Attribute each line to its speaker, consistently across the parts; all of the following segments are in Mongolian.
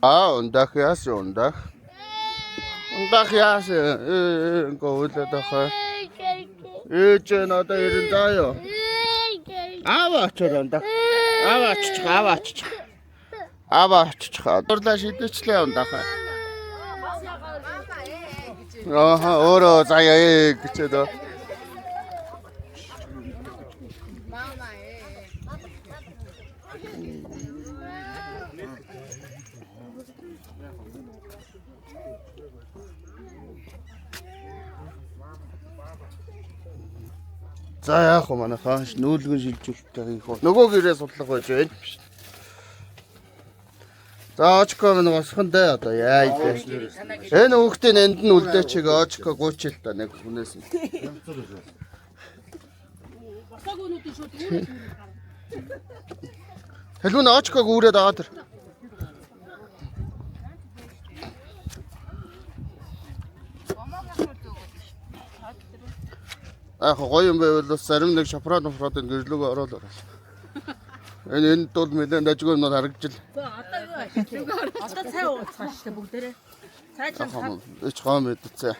Speaker 1: Ундах яас ундах. Ундах яас гоолоо дахаа. Ээж надаа ирэн заяа. Аваач ундах. Аваач. Дурлаа шидэчлээ ундахаа. Өөрөө заяа гэчээд. За яах вэ манай хааш нүүлгэн шилжүүлэлттэй хийх. Нөгөө гэрээ судлах байж байна. За очко нэг босхондоо одоо яа идэ. Энэ хүүхдээ энд нь үлдээчиг очко гуйчил та нэг хүнээс нь. Хэлмэн очког үүрээд аваад тэр. Ах гоё юм байвал бас зарим нэг шапраад гэрлүүгөө ороод. Энэ дул мэдэн дажгүй юм харагдчихл.
Speaker 2: Одоо цай ууцгаа шүү дээ бүгдээрээ. Цай чам
Speaker 1: Эч гоо мэдцээ.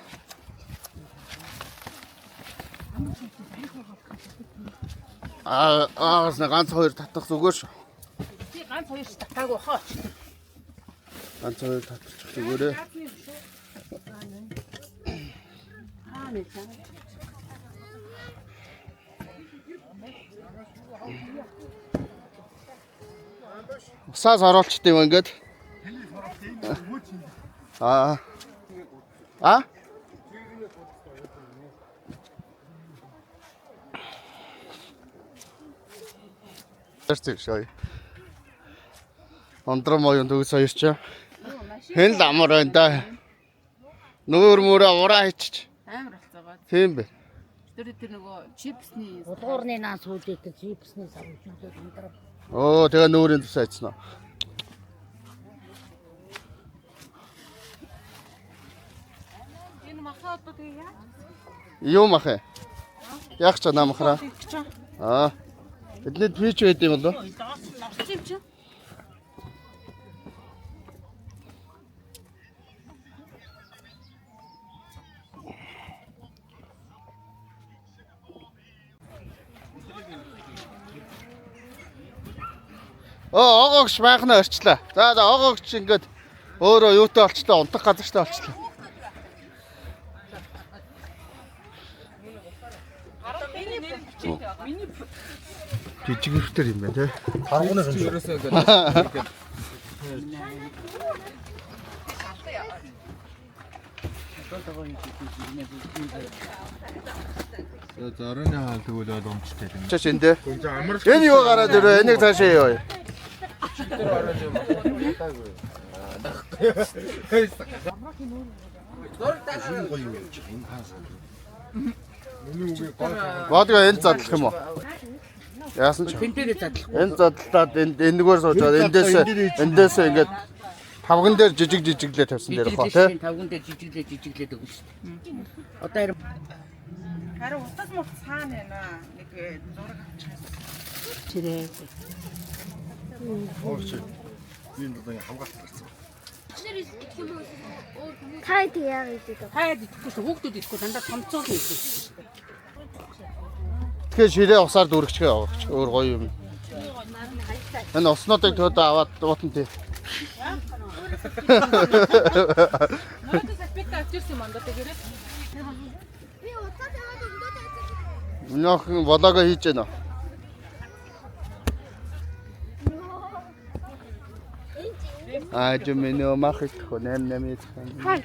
Speaker 1: Аас нэг ганц хоёр татах зүгээр шүү.
Speaker 2: би ганц хоёр татаагүй хооч.
Speaker 1: Ганц хоёр татчих зүгээрээ.
Speaker 2: Нэг цай.
Speaker 1: Усаас оруулчт юм ингээд. Тэрч шой. Ондром төгс хоёрч. Хэн л амар байна да. Нүүр мөрөө ураа хийчих.
Speaker 2: Амар болцоогоо.
Speaker 1: Тийм бэ.
Speaker 2: Тэр нөгөө чипсний
Speaker 3: Удуурны нас үүдээ чипсний савжуулаад өндөр.
Speaker 1: Оо тэгээ нүүрийн тусаа ийцэн үү.
Speaker 2: энэ махаа одоо тэгээ яа?
Speaker 1: Юу махаа? Яг ч намахраа. Эднийд пич байд юм болов?
Speaker 2: Норч юм чи.
Speaker 1: Огоогч байхнаа орчлаа. За огоогч ингээд өөрөө юутай болчлаа, унтах газартай болчлаа. Жижиг хөвтөр юм байна те.
Speaker 4: Харгууны юм шиг. Ерөөсөө ингээд. Зорны хаал тэгвэл ойлгомжтой юм.
Speaker 1: Чаач энэ. Энэ юу гараад ирээ? Энийг цаашаа яваа. Баадгаа энэ задлах юм уу? Яасан ч.
Speaker 2: Тэнтэрээ задлах.
Speaker 1: Энэ задлаад энэгээр суужаад эндээс ингээд тавган дээр жижиглээ тавьсан дээр баа тий.
Speaker 2: Тавган дээр жижиглээд өгнө шүү дээ. Одоо харин утас мут цаана байна. Нэг зураг авчихсан.
Speaker 3: Чирээ.
Speaker 4: Ооч. Энэ нэг хамгаалт гарсан.
Speaker 3: Тай яагаад гэдэг.
Speaker 2: Хаяад идэхгүй шүү. Хүүхдүүд идэхгүй дандаа томцоог идэв.
Speaker 1: Тэгэхээр ширээ усаар дүргчгээ аваач. Өөр гоё юм. Энэ уснуудыг төөдөө аваад дуутан тий.
Speaker 2: Надад спектакл авчихсан юм андаа тэгээрээ.
Speaker 3: Би утас яваад өндөөд ажиллаж.
Speaker 1: Минийхэн влог хийж байна. Жимэно махих хонэн нэмит.
Speaker 3: Хай.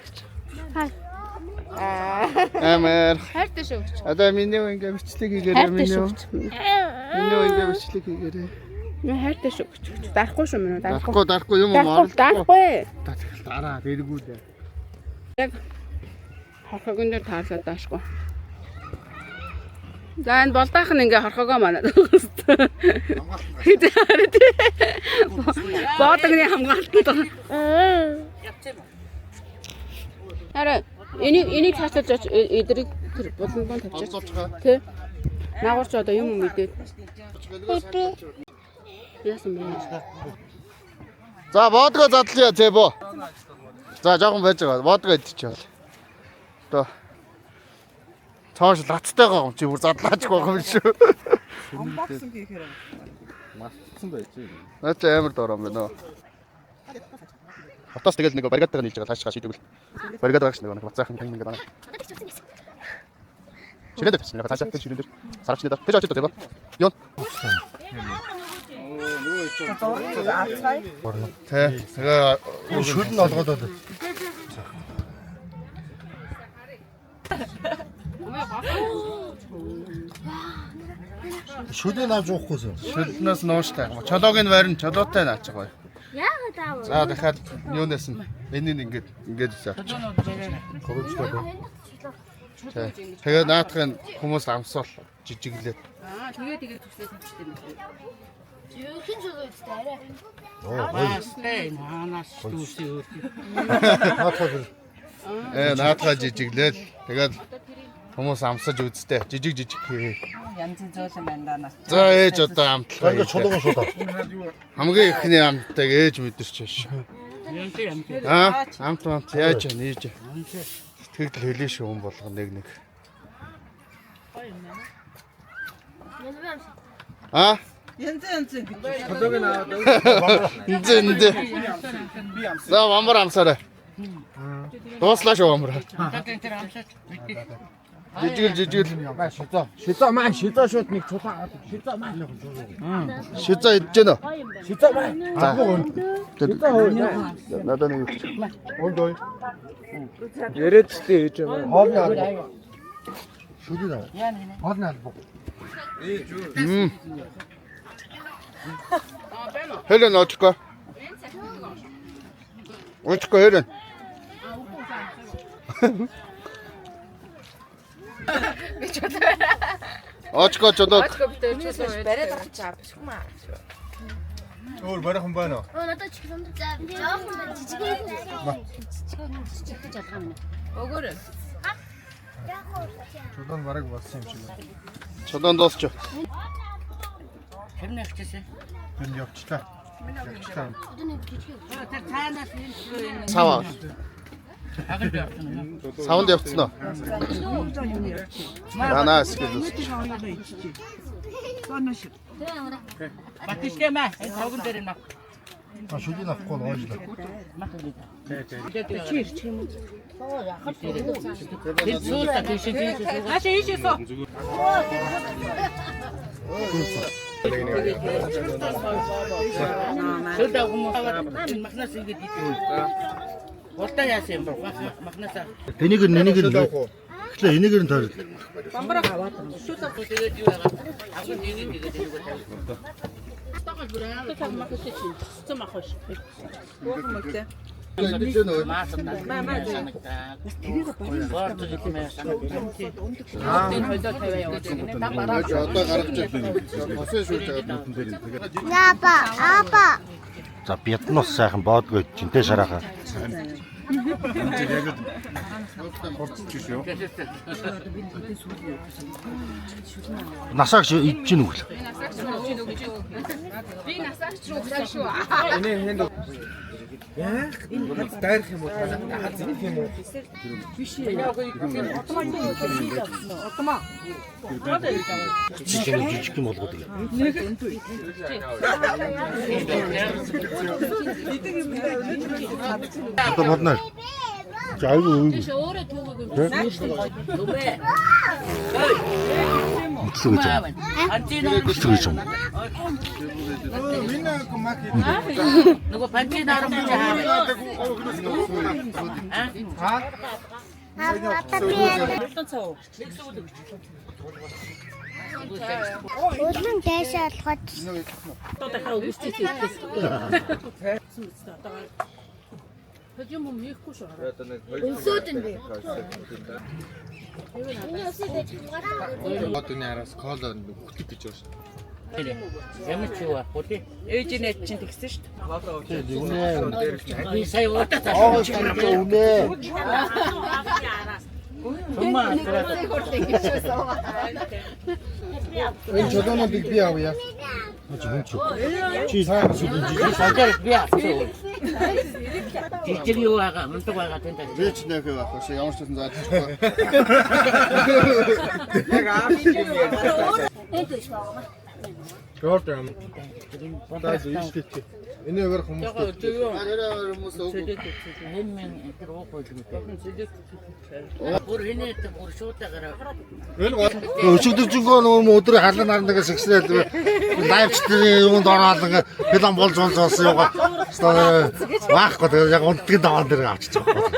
Speaker 1: Амар.
Speaker 3: Хайртай шүү.
Speaker 1: Одоо миний ингээ бичлэг хийгээрэй миний. Миний ингээ бичлэг хийгээрэй.
Speaker 3: Хайртай шүү. Дарахгүй шүү минь
Speaker 1: Дарахгүй юм уу?
Speaker 3: Дарахгүй.
Speaker 1: Дараа бэргүүлээ.
Speaker 3: Яг хорхогон дээр таарлаад даашгүй. За энэ болдоох нь ингээ хорхогоо манад. Боодогны хамгаалтанд. Араа энийг цаашдаж эдрийг тэр булангон тавьчих. Тэ. Наагуурч одоо юм мэдээд. Яасан бэ?
Speaker 1: За водгоо задлаа зэ бо. За жоохон байж байгаа. Водгоо идчихээ бол. Одоо цааш лацтайгаа юм чи бүр задлаач байх юм шүү.
Speaker 2: Unboxing хийхээр.
Speaker 4: Масцсан байж.
Speaker 1: Наач амар дором байна. Хотоос тэгэл нэг баригадтайгаа нийлж байгаа таашгаа шийдвэл. Баригад байгаач нэг бацаахан тань ингээд байна. Ширээд тавьсан. Яг таашаа тэр ширээд сарч нэ даа. Тэр очиж байгаа. Ёо. Тэ. Тэгээ шүд нь олгоод байна.
Speaker 4: Шүдэн авч уухгүй.
Speaker 1: Шүднээс нууштай. Чолоог нь барин чолоотой наач байгаа.
Speaker 5: Яагаад аав?
Speaker 1: За дахиад юунаас нь энийг ингээд хийсэн.
Speaker 4: Хөрөвчтэй.
Speaker 1: Тэгээ наадахын хүмүүс амсвал жижиглээд.
Speaker 3: Аа тэгээ төслөөс нь чтэй юм.
Speaker 5: Юухэн жоо үстэй арай.
Speaker 2: Маастай манаас дүүсээ.
Speaker 1: Наадахаа жижиглээд тэгээд хүмүүс амсаж үзтээ. Жижиг хээ.
Speaker 2: Янз зөөлөн байна нас.
Speaker 1: За ээж одоо амтлаа.
Speaker 4: Ингээд чулуухан шууд.
Speaker 1: Хамгийн ихний амттайг ээж мэдэрч байна. Аа амт яаж нээж. Сэтгэл хэлээ шүү хүн болгоо нэг. Аа
Speaker 2: Янз гэж.
Speaker 1: Энд. За бамбар амсаарай. Дууслаа шүү бамбар. Жижигэл.
Speaker 4: Шидаа маань шидаа шууд нэг чулаа аваад. Шидаа маань.
Speaker 1: Шиза идэж гэнэ.
Speaker 4: Шидаа маань.
Speaker 1: Надад нэг.
Speaker 4: Ондой. Яриадтэй ээж юм. Хоолны алба. Шүдэн аа. Хоолны алба.
Speaker 1: Хелен очко. Очко Хелен. Очко чодок.
Speaker 2: Барайд авчаа бишгмаа.
Speaker 4: Өөр барихан байна уу?
Speaker 5: Надад ч юм заа. Жоохон жижиг.
Speaker 3: Жижиг чадгаа минь. Өгөөрэй.
Speaker 4: Чулуун бараг болсон юм шиг байна.
Speaker 1: Чодон дуусч.
Speaker 2: Хэрнээ хчээсэ.
Speaker 4: Энэ явчлаа. Явчлаа.
Speaker 2: Тэр цаанаас энэ
Speaker 1: Сава. Савнд явцсан уу? Янаас гэлээс.
Speaker 2: батиштэй маа. Энэ цогон дээр нэ.
Speaker 4: Шүдэн авахгүй гоожлаа.
Speaker 2: Тэр суулта тийшээ. Хашаа ийшээсөө. Суулта хүмүүс махнаас ингэж идэв. Уртаа яасан юм бэ? Махнасаа.
Speaker 4: Энийг эхлээ энийг нь тойрол.
Speaker 2: Бамбараа аваад. Шүлээ тэгээд юу яагаад? Агуу нэг
Speaker 3: Стагал бүрээ. Тэг мах үсэж чинь. Цэм ахш.
Speaker 2: Буухан мэгтэй.
Speaker 5: Апа.
Speaker 6: За бятнус сайхан боодгүй чинтэй шараахан. Насаагч идэж гин үгүй.
Speaker 3: Би насаагч руу өглөө шүү.
Speaker 4: Яах энэ дайрах юм уу? Хазин юм уу?
Speaker 2: Биш яа. Отома.
Speaker 6: Жижиг юм болгоод юм.
Speaker 4: Одоо бодноо. Жаагүй үү?
Speaker 3: Өөрөө түүгэг.
Speaker 6: Мөцлөг гэж юм. Мөцлөг гэж юм.
Speaker 2: Нөгөө панчи нарам чаа.
Speaker 5: Улан дэшээ алхаж.
Speaker 3: Хөдөө юм хийхгүй шүү.
Speaker 5: Өнсөөд нь би. Энэ өсөж хамгаалаа.
Speaker 4: Одоо яраас кола бүтгэж гэж байна.
Speaker 2: Ямар ч юу байхгүй. Ээжнээ чинь тэгсэн шүү дээ.
Speaker 4: Үнэ.
Speaker 2: Би сая удаа
Speaker 4: Аа үнэ.
Speaker 2: Тумаа
Speaker 4: Энэ чулуунаа би авъя.
Speaker 6: Чи сайн шүлэн жижиг
Speaker 2: Санжаар би асуу. Жижиг юу байгаа, мундаг байгаа тэнтэй.
Speaker 1: Би ч нөхөө байх шүү. Ямар ч гэсэн заахгүй.
Speaker 4: Яг аав шиг юм яа.
Speaker 5: Энд биш байгаа.
Speaker 4: Гортер ам. Даа ийштэй. Энэгээр хүмүүс
Speaker 1: Арай хүмүүс өгөө.
Speaker 2: Хэммэн тэр уухгүй юм. Бүр хинээ бүр шуутагаар.
Speaker 6: өчигдөржингөө нөгөө өдрөө халан нарнагаас ихсрээд лайвчдын юунд ороод ингээ филм болж болсон юугаа баахгүй тэгээ яг унтгийн даваан дээр авчиж байгаа.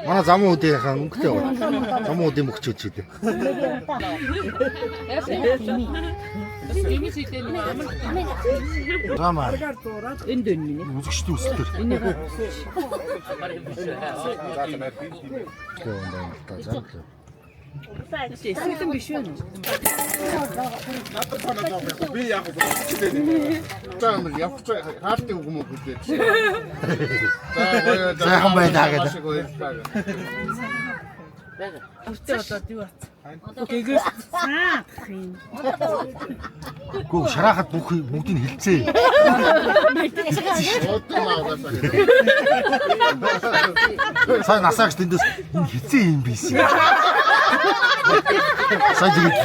Speaker 6: Манай замун үдийнхаа өнгөтэй байна. Замун үдийн мөхчөөч үү. Замаа.
Speaker 2: Энэ дönмini.
Speaker 6: Үзэгчтэй өсөлтөр.
Speaker 2: Эсвэл биш үү?
Speaker 4: би яг
Speaker 1: Таамаг явах хаалтын хүмүүс үлдээд.
Speaker 6: Сайхан байна гэдэг.
Speaker 2: Өвчтэй болоод юу бац. Гэгээс цаах юм.
Speaker 6: Гүү шарахад бүгдийг хилцээ. Сайн насаагч тэндээс энэ хилцээ юм биш. Сайн тэгээд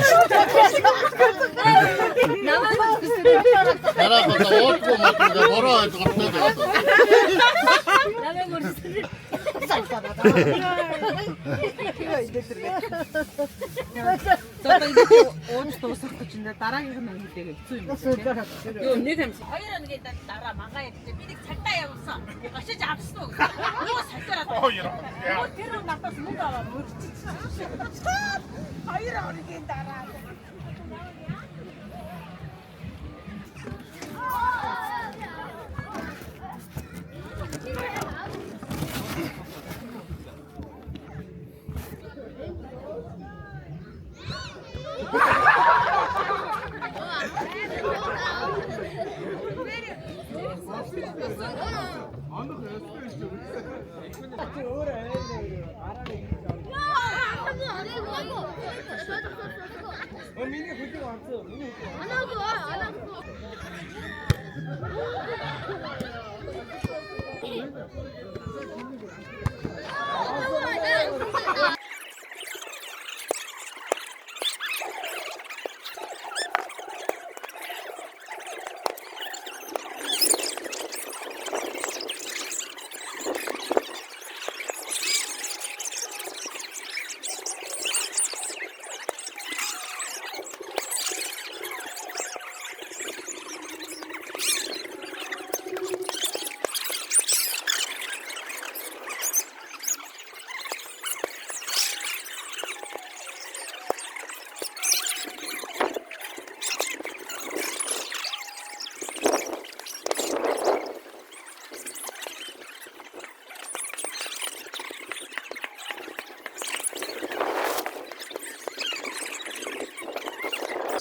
Speaker 1: Арай боодгүй мод бороо ойлгохгүй.
Speaker 3: Ууж дуусах гэж нэ дараагийнх нь хэлээгээ хэцүү юм. Юу нэг юм. 2 өдрийн дараа мангаа ярьдээ би нэг цагтаа явсан. Очиж авсан уу? Юу салтараад. Тэр надаас мөнгө аваад мөрччихсэн. 2 өдрийн дараа.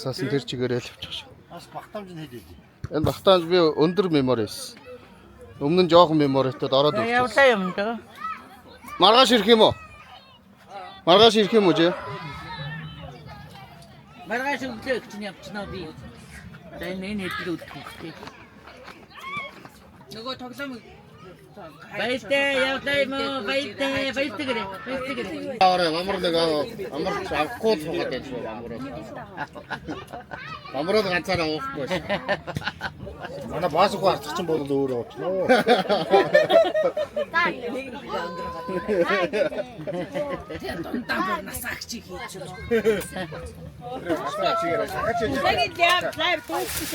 Speaker 1: Сасан тэр чигээрээ л явчих.
Speaker 6: бас багтаамж нь хэд вэ?
Speaker 1: Энэ багтаамж би өндөр мемори байсан. Өмнө нь жоохон меморитой ороод ирсэн.
Speaker 2: Явлаа юм дөө.
Speaker 1: Маргааш ирэх юм уу? Маргааш ирэх юм уу жи?
Speaker 2: Маргааш өглөө гэж нь явчихнаа би. За энэ хэдэл үлдэх юм. Нөгөө тоглоом Баяртай явлаа юм уу? Баяртай гэрээ.
Speaker 1: Аваа амар нэг амар авахгүй суугаад байж амраа. Амраад ганцаараа уухгүй.
Speaker 6: Манай баасгүй арчих чинь бол өөрөө очихно.
Speaker 2: Дандаа насаагч хийж юм. Лайв туучих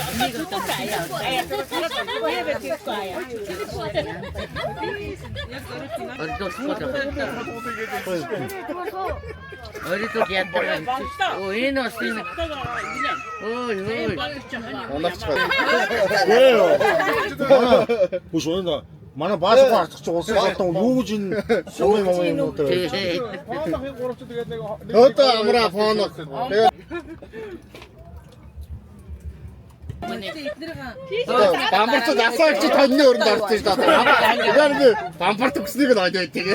Speaker 2: одоо туучих Оритог яддаг. Оо энэ бас энэ. Ой.
Speaker 6: Бүш өнөө манай баасгүй арчих чинь улсын хатан юу гэж энэ юм уу тэр.
Speaker 1: Төөдөө амраа фон. Тэгээд Бамбарч асаач тонны өрөнд орсон шүү дээ. Яг нэг бамбар төгснийг нь ойд байдаг.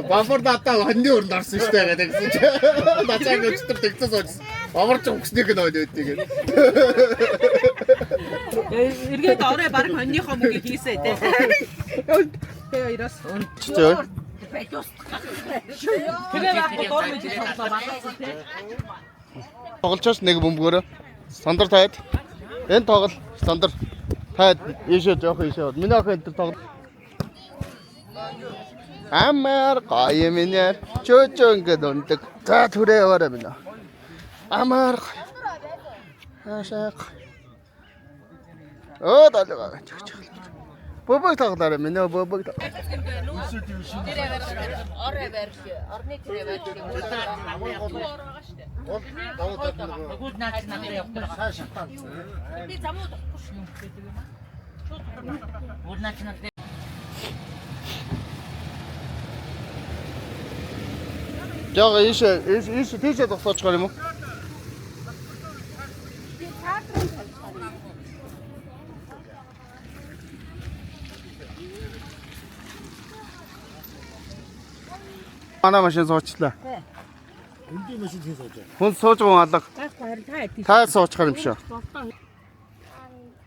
Speaker 1: Бамбар надаа хонны өрөнд орсон шүү дээ гэдэг чинь. Нацааг өчтөр тэгсэн сууж. Бамбар төгснийг нь ойд байдаг.
Speaker 3: Эргээд орой баг хоньныхоо мөгийг хийсэй те. Тэгээ ироос.
Speaker 1: Чөө.
Speaker 3: Тэгээ баг доор мэж тоглоо багцсан те.
Speaker 1: Тоглолчоос нэг бөмбөгөөрөө. Сандар таад. Энэ тоглол сандар таад ийшээ жоох ийшээ. Миний охин энэ тоглол. Амар гоё минь. Чөө ингээд өндөг. За түрээ яваарай минь. Амар гоё. Ашаа. Оо далгаа чиг. Бөбөг тоглоорой минь бөбөг.
Speaker 3: Орой барьж, орны тэрэ барьж. Гүд наач надад явах. Би замууд авахгүй шүү. Гүд наач надад.
Speaker 1: Яга ийшээ тийшээ тогтоочгоо юм уу? Ана машин суучлаа.
Speaker 6: Энд машин хийж сууж.
Speaker 1: Хүн сууж байгаа алга. Та суучихар юм шүү.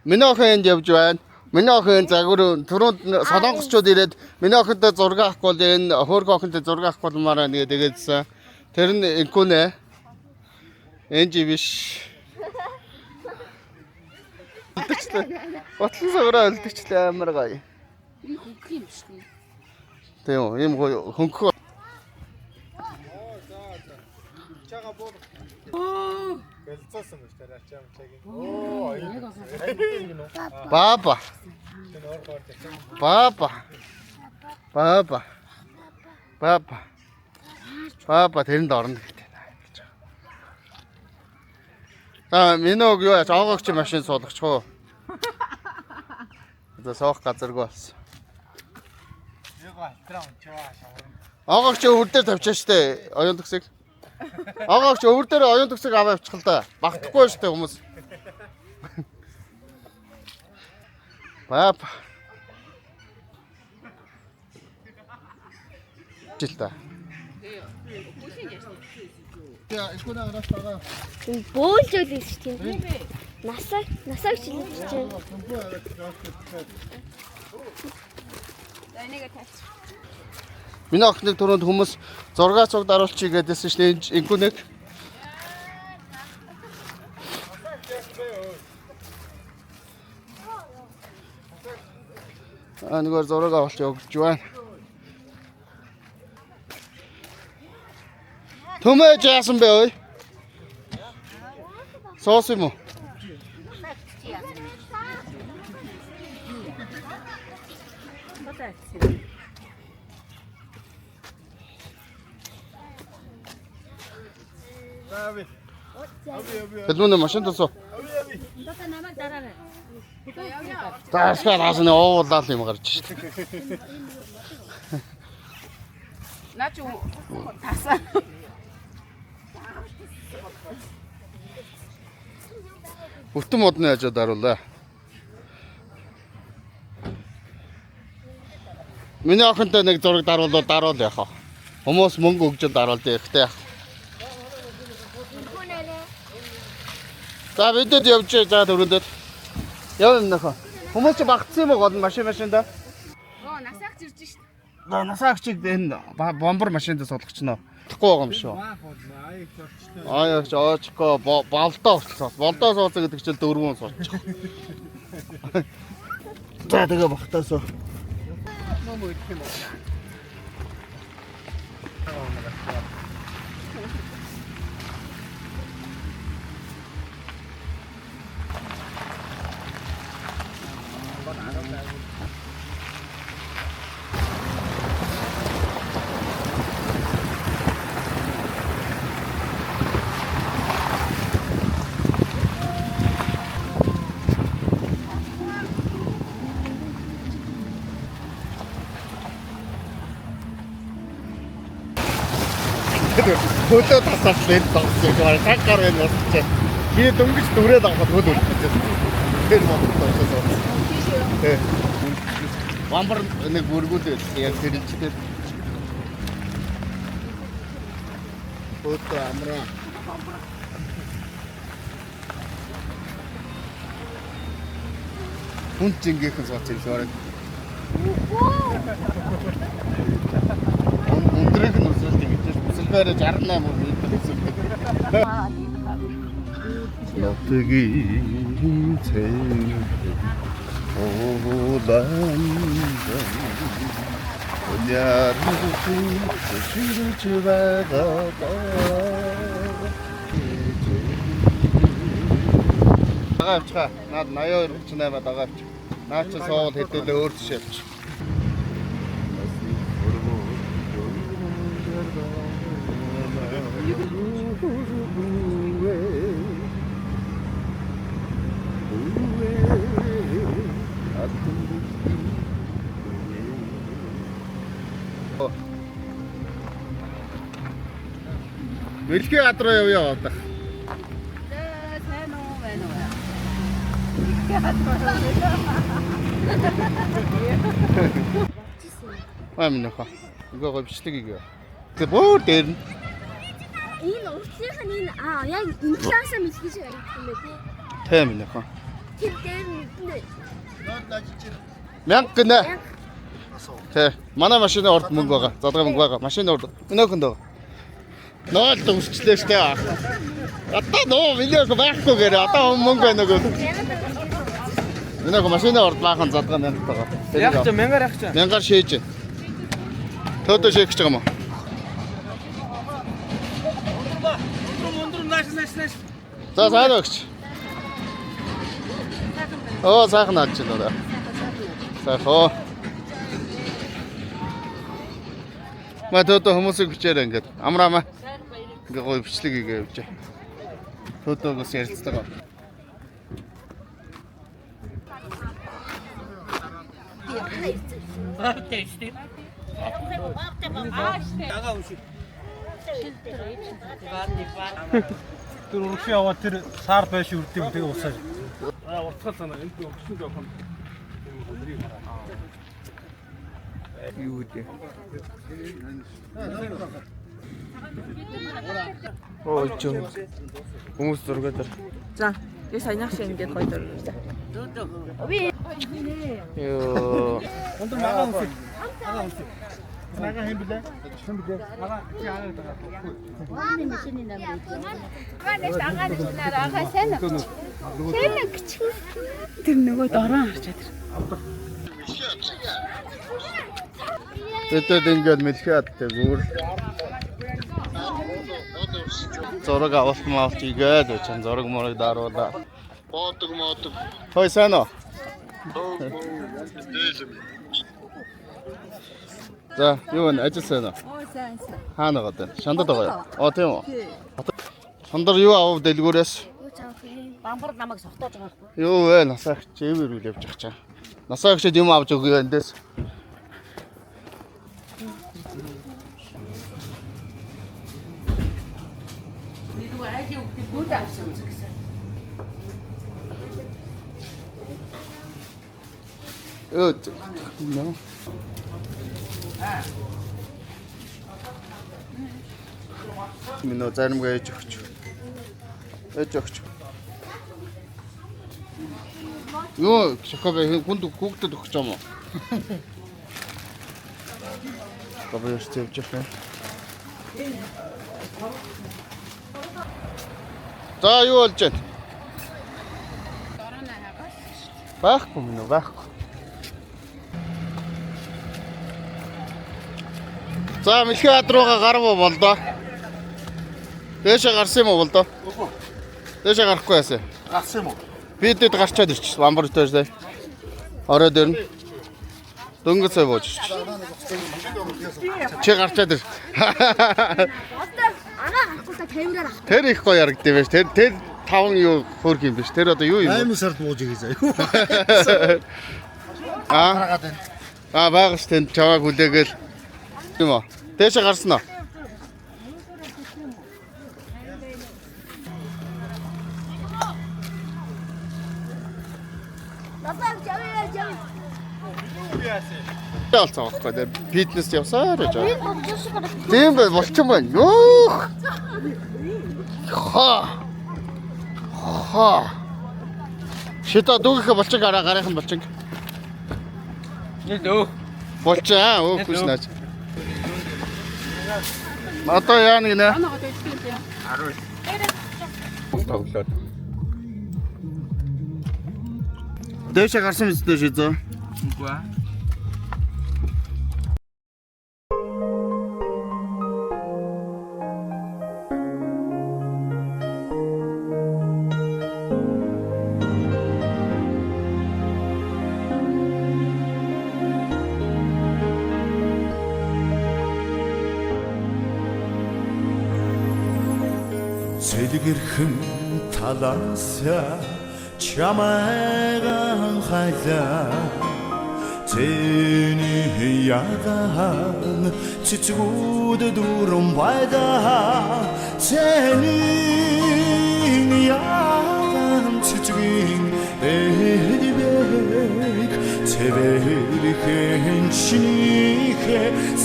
Speaker 1: Миний охин энд явж байна. Миний охин загвар түрүүнд солонгосчууд ирээд миний охинтой зураг авахгүй бол энэ хөөрхөн охинтой зураг авахгүй болмаар байна гэдэгэдсэн. Тэр нь инкүнэ. Энж биш. Ботлон саграа өлдөгчлээ амар гоё.
Speaker 5: Би хөнгөх юм шүү.
Speaker 1: Тийм ийм гоё хөнгөх.
Speaker 4: Гэлцсэн биш тэр ачаам чагийн. Оо
Speaker 1: Баба. Баба. Баба. Баба. Баба тэрэнд орно гэдэг. Миног юу жаагч машин суулгачих уу? За суух газаргүй болсон. Агаач өвөр дээр тавьчаа штэ оюун төгсөг. Агаач өвөр дээр оюун төгсөг аваа авчих л да. Багтахгүй штэ хүмүүс. Баба. Жилта. Я искона раастага.
Speaker 5: Бөөлж үлээс шүү тийм. Насаа хичээлж чинь.
Speaker 1: Миний охиныг түрүүнд хүмүүс зургаа цуг даруулчих гэдээсэн шнэ инкүнэг. Ангаар зураг авалч өгч байна. Төмөж яасан бэ ой? Соос юм уу? Тэднүн машин тосоо. Таашаа уулаад юм гарч шít.
Speaker 3: Наач тасаа.
Speaker 1: Бүтэн модны ажид аруулаа. Миний охинтой нэг зураг даруул яах вэ? Хүмүүс мөнгө өгж даруулдаг ихтэй яах. За бидэд явж за дөрөндөд. Яв юм нөхө. Хүмүүс ч багтсан юм уу гол машинда?
Speaker 5: Оо насаагч ирж шít.
Speaker 1: Насаагчийг энэ бомбар машинд суулгачна. Тэгэхгүй байгаа юм шүү. Аяач оочко болдоо болцоо. Болдоо сууцаа гэдэг чинь дөрвөн суучих. За тэгээ багтаасоо.
Speaker 3: Мөн үдэх юм уу?
Speaker 1: Хөлөө тасаачлаа энэ тоглож байгаа. Цаг гар энэ болчих. Би дөнгөж дүрээд авахад хөл үлдчихсэн. Тэр бодлоо очсон. Тий. Бамбар нэг бүргүүд яг тэрэлжтэй. Ото амра. Хүн чингийнхэн сууц юм шорог. Өндрийг нь өсөлт юм гэж бүсэлбээр 68 мөр өсөлт. Нотгийн цэн оолан яарчи ширч байгаа дагаавчаа наад 82 дагаавч наач соол хэдүүлээ өөр тийш явч Мэлхий ад руу явъя одоо.
Speaker 3: сайн уу байна уу?
Speaker 1: Аминахаа. Ингээ говьчлэг игээ. Тэг бөө дээр нь.
Speaker 5: Энэ уртлынх нь энэ яг энэ клаасаа мэлхий шиг харагдах юм байна тий.
Speaker 1: Тэ аминахаа.
Speaker 5: Тэр дээр нь
Speaker 1: 1000 гинэ. Тэ. Манай машины орд мөнгө байгаа. Задгай мөнгө байгаа. Машины орд. Өнөөхөнд байгаа. Ноол төвсчлээ штэ. Одоо нөө видеог байхгүй гэрээ. Одоо мөнгө байна уу? Өнөөх машины орд баахан задгай 1000 байгаа.
Speaker 2: Яг ч 1000-аар яг ч.
Speaker 1: 1000-аар шээж. Төөдөө шээх гэж байгаа юм уу?
Speaker 2: Өндөр нааш.
Speaker 1: За сайн өгч. Оо сайхан наач чинь одоо. Сайхан. Матото хүмүүсийг бичээрэй ингээд. Амраамаа. Ингээ гоё бичлэг игээ явж. Төөдөөс ярилцдаг.
Speaker 4: Тэр урагшаа яваа тэр сар байш үрдэв тэгээ усаа. Уртгал санаа энэ өгсөн жоох юм. Юу дээ. Оо чөө. Хүмүүс зургаад.
Speaker 2: За, би саяных шиг ингээд гоё дөрөв.
Speaker 1: Ёо.
Speaker 4: Өндөр магаа үсэ. Магаа хэм билээ. Хэм билээ. Магаа чи хараад байгаа.
Speaker 3: Тэр нөгөө дороо харчаад.
Speaker 1: Тэтэд ингээд мэлхиадтэй гүр. Зураг авалт игээд очсон зураг морыг даруулаа. Боодог. Хой сайн уу? За, юу вэ? Ажил сайн уу?
Speaker 3: Оо сайн.
Speaker 1: Хаана гадаа? Шандад байгаа юу? Тийм үү? Шандар юу авав дэлгүүрээс?
Speaker 3: Бамбар намайг согтоож байгаа байхгүй.
Speaker 1: Юу вэ? Насаагч чивэр үл явж байгаа чаа. Насаагчд юм авч өгөө эндээс. Өт. Нөө. Минь зарим гэж өгч. Юу шоколад хүнд хүүхдэд өгч юм уу? Бабаа явж байгаа. За юу болж байна? Байхгүй минь байхгүй. За мэлхий ад руугаа гарав болдоо. Дээшээ гарсан юм уу болдоо? Дээшээ гарахгүй яасан.
Speaker 6: Гарсан юм уу?
Speaker 1: Бидэд гарчаад ирчих. Бамбар дээр. Орой дээр нь. Дөнгөж цай бууж ирчих. Чи гарчаад ир.
Speaker 5: Анаа хахгүй та 50-аар авах.
Speaker 1: Тэр их гоё ярагдсан байж. Тэр 5 юу хөөрх юм биш. Тэр одоо юу юм?
Speaker 6: 8 сард бууж ирээ заяа.
Speaker 1: Байгаас тэнд чавааг хүлээгээл юм уу? Дээшээ гарсан уу? Болцоо байхгүй. Фитнес явсаар гэж байна. Тийм бай болчихсон байна. Ёох. Ха. Шита дүүгийнхээ болчих гараахан болчих.
Speaker 4: Нэлөө.
Speaker 1: Болчаа өөх хүснаач. Одоо яа нэг нэ.
Speaker 4: Тоглоод.
Speaker 1: Дэшээ гарсан биз дээ шизөө.
Speaker 4: Үгүй аа.
Speaker 7: Сэлгэрхэн талаасаа чамайган хайлаа Тэний яган цэцгүүд дурам байдаа Тэний яган цэцгийн бэдбэг Тэвэрхэн чинийхэ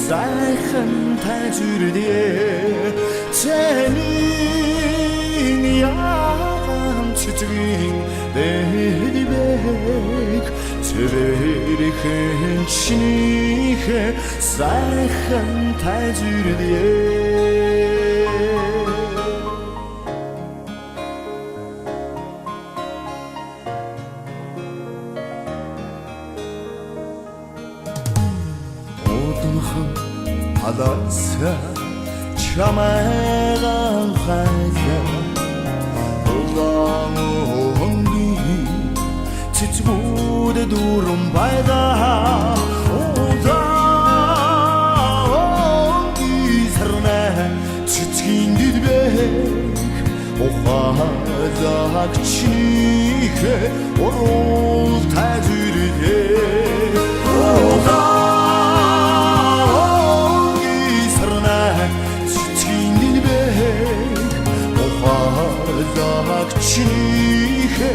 Speaker 7: сайхан тайзүрдээ Тэний яган цэцгийн бэдбэг Тэвэрхэн чинийхэ сайхан тайзүрдээ Халаасаа чамайган хайлаа Улаан хонгийн цэцгүүд дурам байдаа Улаан гисарнаа цэцгийн дидбэг Ухаалаг чинийхэ орол тайзүрдээ Чинийхэ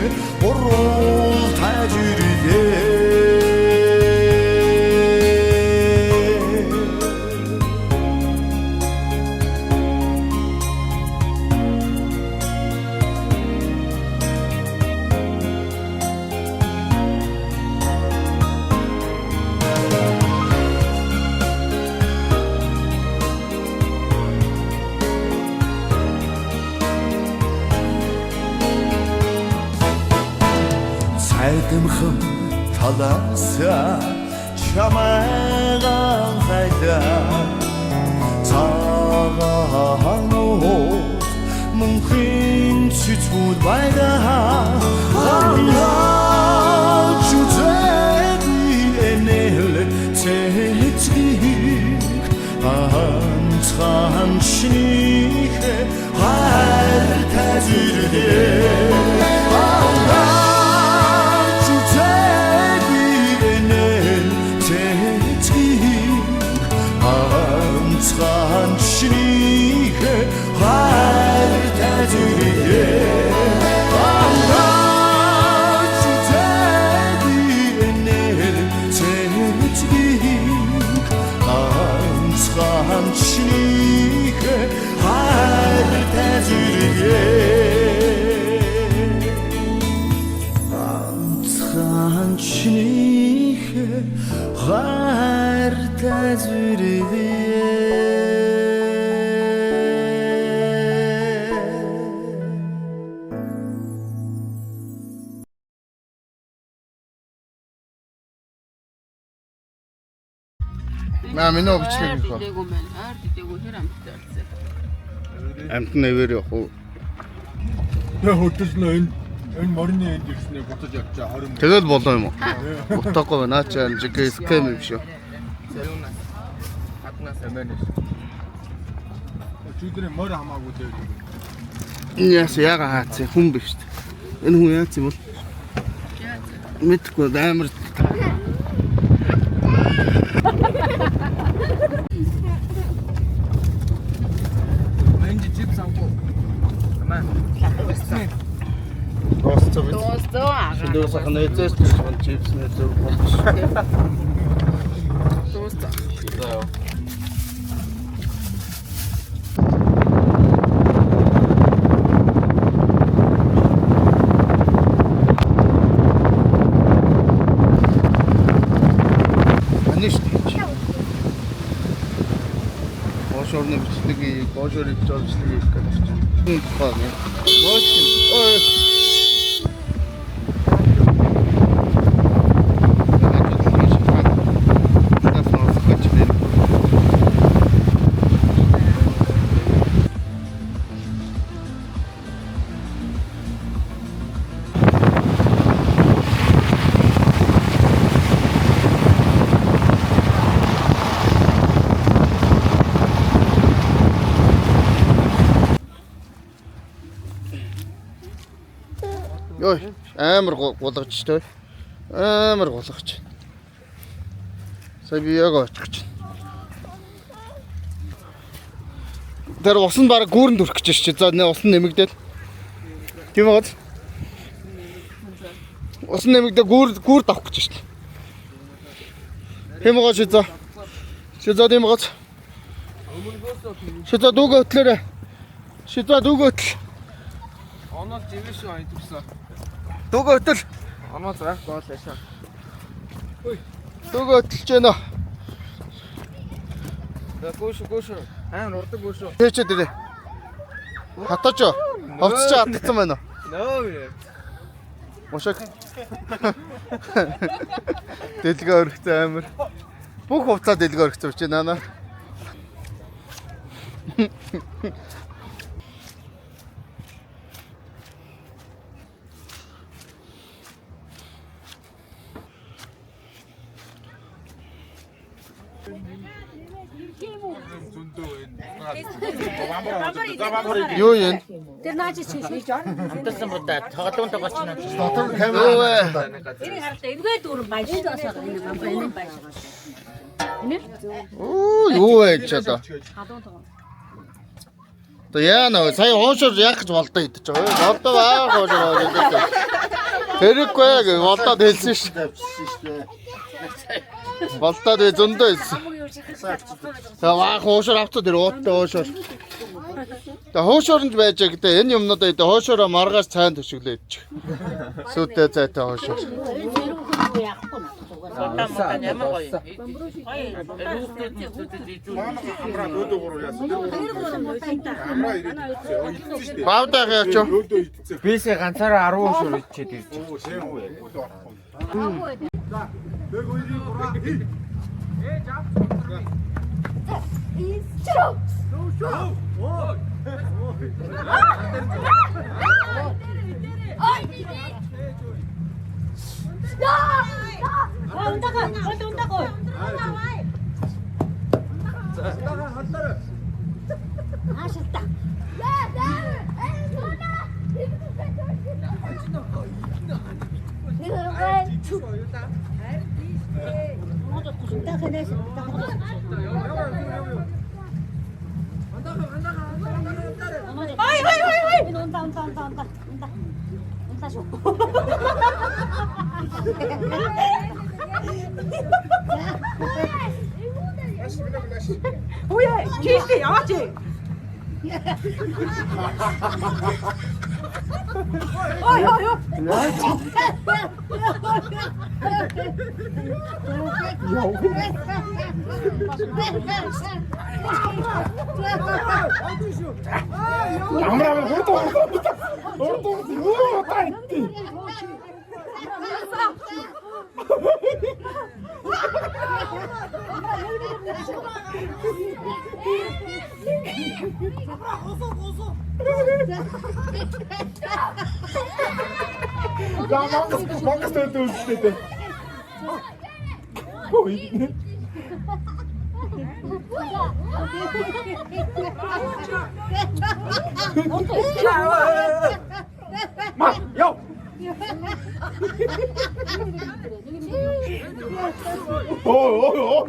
Speaker 7: орол тайзүрдээ Сайдамхан талаасаа чамайган хайлаа Цагаанууд мөнхийн цэцгүүд байдаа Харлаач үзээгүй энэл цэцгийг Анцхан чинийхэ хайр тайзүрдээ Хан чинийхэ хайр тайзүрдээ Ангаач үзээгүй цэцгийг Хан чинийхэ хайр тайзүрдээ Хан чинийхэ хайр тайзүрдээ
Speaker 1: Миний өгчлэг гэх ба.
Speaker 3: Дээгүү мэн аар дээгүү хэр амттай болсон.
Speaker 1: Амт нэвэр явах уу?
Speaker 4: Тэ хөдөлнө энэ морины энд ирснээр бутаж явчаа 20
Speaker 1: Тэгэл болоо юм уу? Утгагүй наачаа жигээ скэм юм шүү.
Speaker 4: хатнаас амэнэс. Чүдрэ морь хамаагүй дээр.
Speaker 1: Энэ яга хаац хүн биш шүү. Энэ хүн яац юм бол? Мэдгүй амар Доосцоо. Шидөөс ахнаа эцэс чипс нэ зөв болж. орны бичлэгийг гоошорыг жолчлыг гэж байна. Энэ тухай нэ. Ой. Ой, амар гулгаж той. Амар гулгаж. Сая би яг очих чинь. Тэр усан баг гүүрэнд өрөх гэж чи. За усан нэмэгдээд. Тийм үү? Усан нэмэгдээ гүүр давах гэж чи. Тийм үү чи за. Чи за тийм үү? Чи за дүүгээ өтлөөрэй. Чи за дүүгээ өтл.
Speaker 8: Онол живэш шүү айдварсан.
Speaker 1: Дүүгээ өтөл.
Speaker 8: Онол заах гол яшаа.
Speaker 1: Дүүгээ өтөлж байна.
Speaker 8: Гөөш. Амар урдаг гөөш.
Speaker 1: Тэчээ дэрэ. Хатаач. Ховцч хатцсан байна уу?
Speaker 8: Нөө.
Speaker 1: Мошог. Дэлгөө өргөцөө амар. Бүх хувцаа дэлгөө өргөцөө чи нана. Юу юм?
Speaker 5: Тэр наачи чи шийж
Speaker 2: Амтсан будаа тоглоом тоглочихно.
Speaker 6: Дотор камера байна.
Speaker 5: энийг харалтаа эргээд өөр баяж таасаа энэ бамбар энэ баяж.
Speaker 1: Оо юу вэ ч одоо.
Speaker 5: Хадуун тоо.
Speaker 1: Одоо яа нөө сая уушаар яах гэж болдоо идэж байгаа. Болдоо аа уушаар идэж. Хэрэггүй гэж болдоод хэлсэн ш. Болдоод зөндөө хэлсэн. За ваа уушаар авцаа тэр ууттай уушаар. Тэгээ хуушуурнд байж гэдэг энэ юмнуудаа идэ хуушуураа маргаас цаан төшөглөө идчих. Сүйтэй зайтай хуушуур.
Speaker 2: Томтон ямар гоё.
Speaker 1: Баавдаа яач юу?
Speaker 8: Бисээ ганцаараа 10 шүр идчихэд ирж.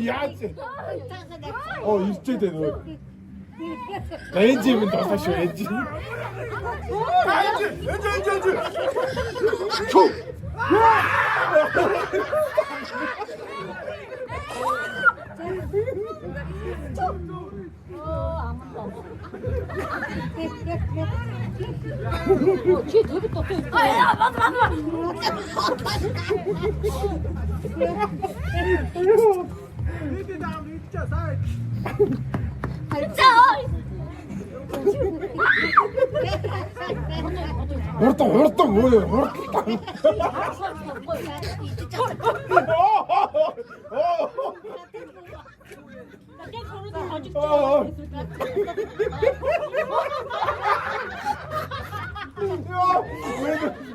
Speaker 4: Яаж? Оо ирчээд байна уу? Энжим досоо шүү энжим. Чу.
Speaker 5: Чи төбөд тоо. Аа бат.
Speaker 4: Хурдан 뭐예요?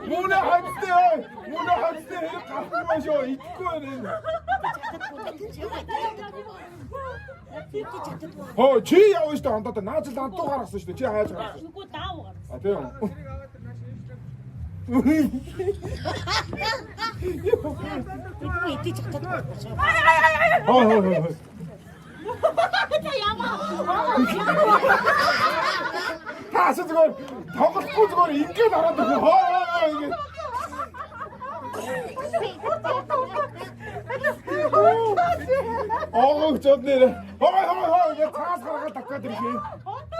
Speaker 4: 뭐나 할때 갖고 마셔 입고는 쟤 явж та ондоо нааж л антуу гаргасан шүү дээ. Чи хайж гаргасан.
Speaker 3: Үгүй даав гар.
Speaker 4: А тийм. Таас зүгээр тоглохгүй зүгээр ингээд хараад байгаа. Ингээд. Чод нэрэ. Хой таас гаргаад тавьгаад ирэх. Орто.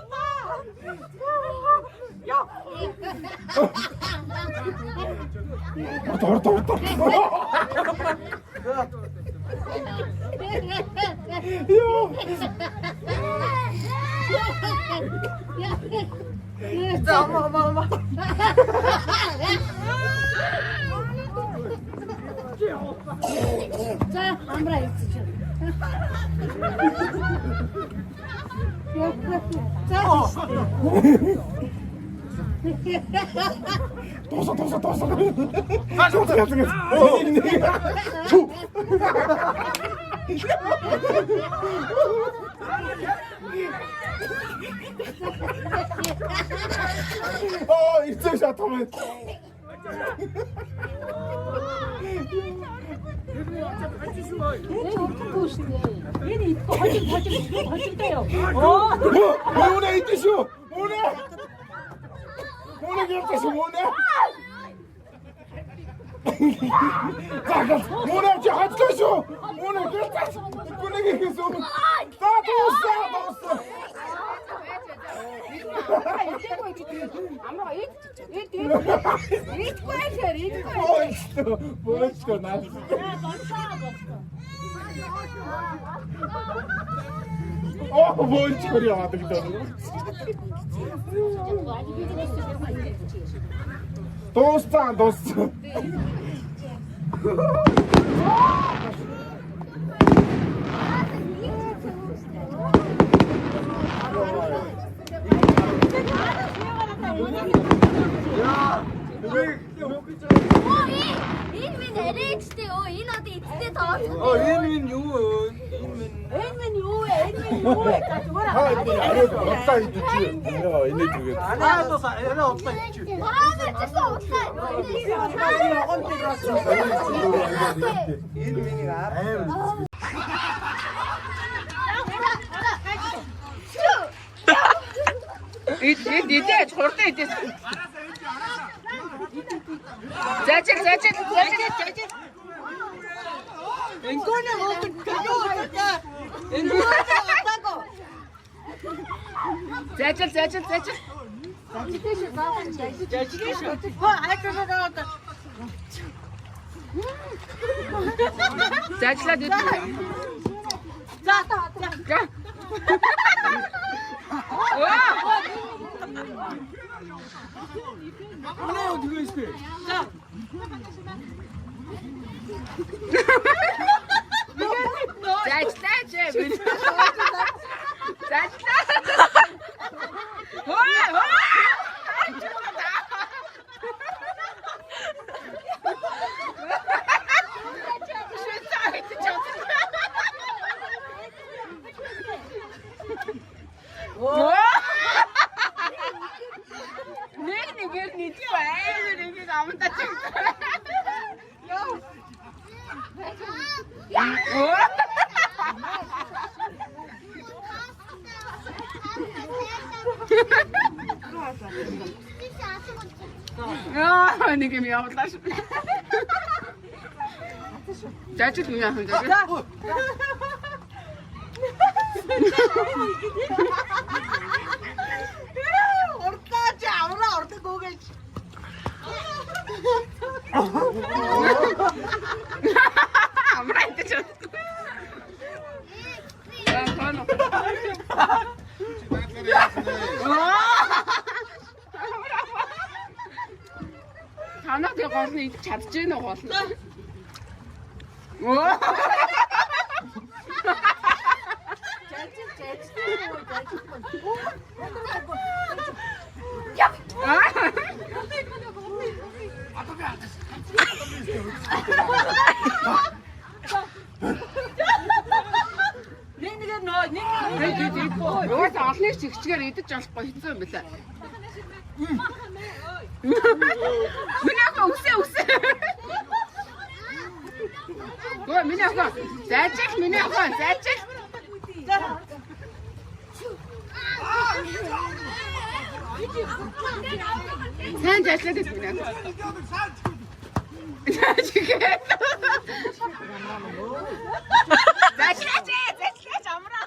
Speaker 5: 자, 아무라 있지.
Speaker 4: 이쪽 샷하면
Speaker 3: 얘는 입고 허질대요.
Speaker 4: 뭐네 이 뜻이요? 뭐네 그랬다시 뭐네? 잠깐 뭐네 저 하트쇼 뭐네 그랬다시 뭐네 계속 다 넣었어. 뭐였어 나. 뭔 소리야 아들도. 도스타.
Speaker 5: Энэ минь арайчтэй өө энэ одоо эцтэй тоо.
Speaker 8: Энэ минь юу вэ?
Speaker 3: Энэ минь юу вэ?
Speaker 4: 어디다 있지? 이네 두개.
Speaker 8: 하나도 얘네 없다 있지. Энэ минь аа.
Speaker 2: 이제 절대 이제. 자질.
Speaker 3: 앵콜은 어떤 그거였다. 앵콜은 어떤
Speaker 2: 자질.
Speaker 3: 아이고 나왔다.
Speaker 2: 자질라 됐다. 자.
Speaker 4: 어디가 있어?
Speaker 2: 느낌이 없다. 자질 그냥 혼자.
Speaker 3: 어떡하지? 아무나 어떻게 고개.
Speaker 2: 아무나 이때 저.
Speaker 3: Анаагийн гоолны идэх чадж гэнэ гол нь.
Speaker 2: Нэг нөө нэг
Speaker 3: Юу ч олны чигчгээр идэж болохгүй хэцүү юм билээ. Миний ах үсээ. Гоо миний ах заачих. Сайн жаалаад байна миний ах. Заачих амраа.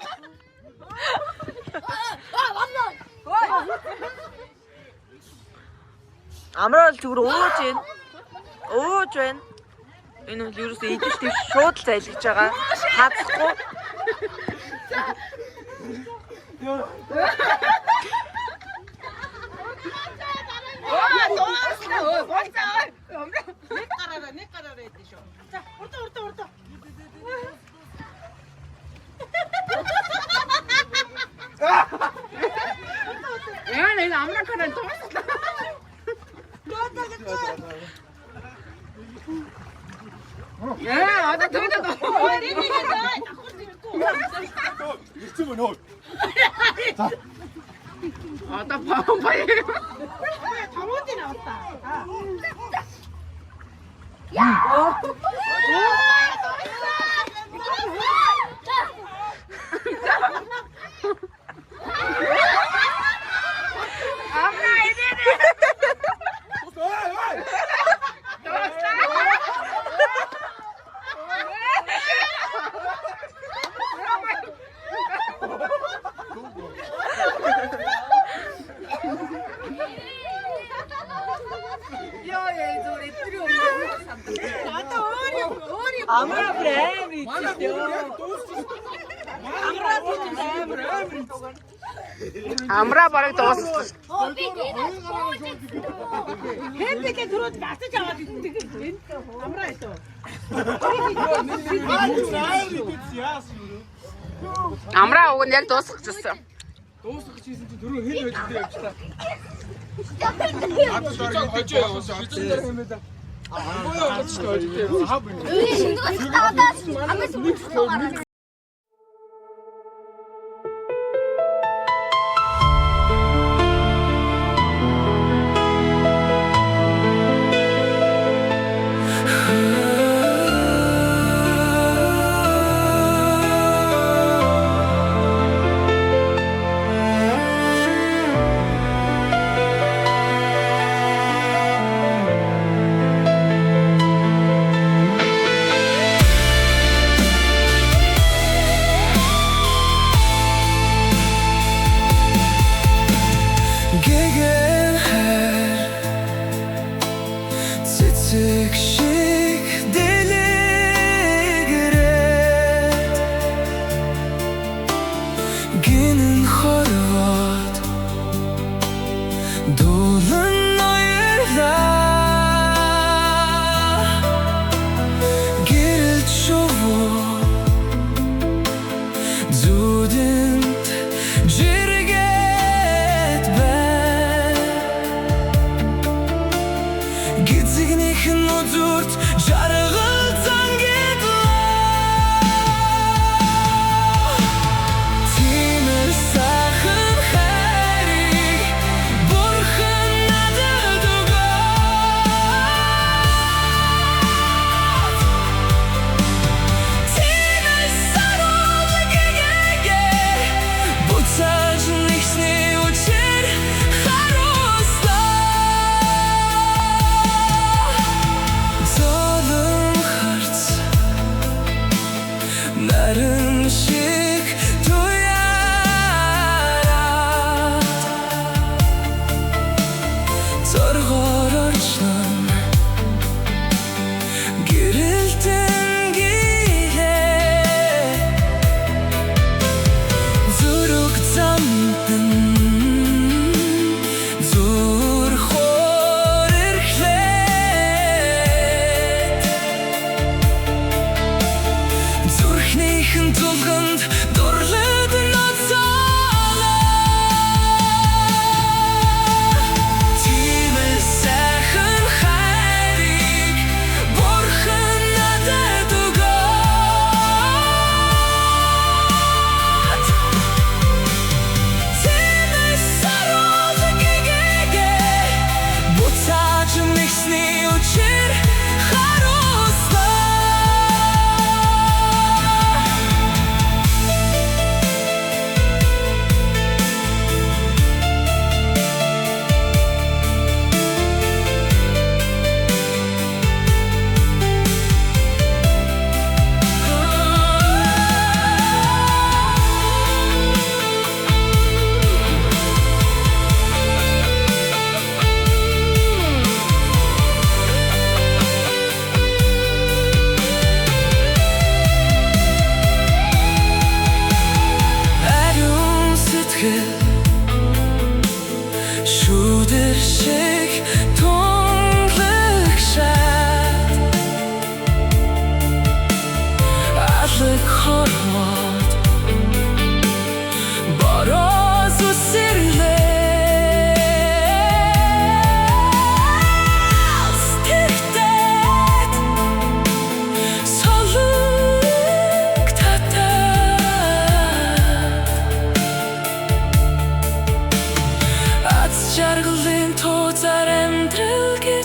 Speaker 9: Амраа л зүгээр өөж байна. Энэ бол ерөөсөө идэж тийм шууд л зайлгаж байгаа. Хадахгүй.
Speaker 2: нэг гараараа идэв шүү. За, урд.
Speaker 3: Яа нэг амракараа дуусна. Яа, одоо төгөөд.
Speaker 4: Ирцэн өнөө.
Speaker 3: Одоо пампай.
Speaker 2: Хамаатай навтаа.
Speaker 9: Амраа брэм
Speaker 3: Амраа бараг дууссан.
Speaker 2: Хэмтэйгээ түрүүд бацаж аваад иддэг. Амраа ito.
Speaker 3: Амраа уг нь яг дуусах гэсэн.
Speaker 8: Дуусах гэсэн чи дөрөв хэл байдаг явчлаа.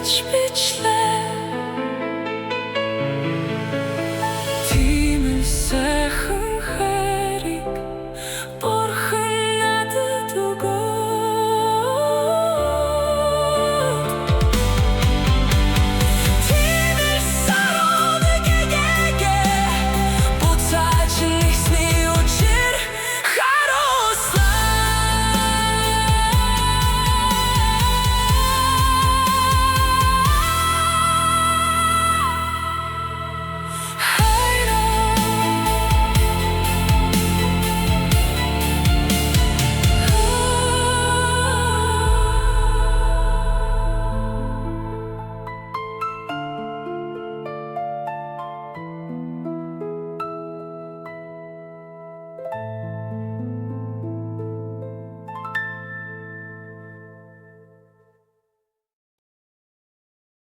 Speaker 7: бичлээ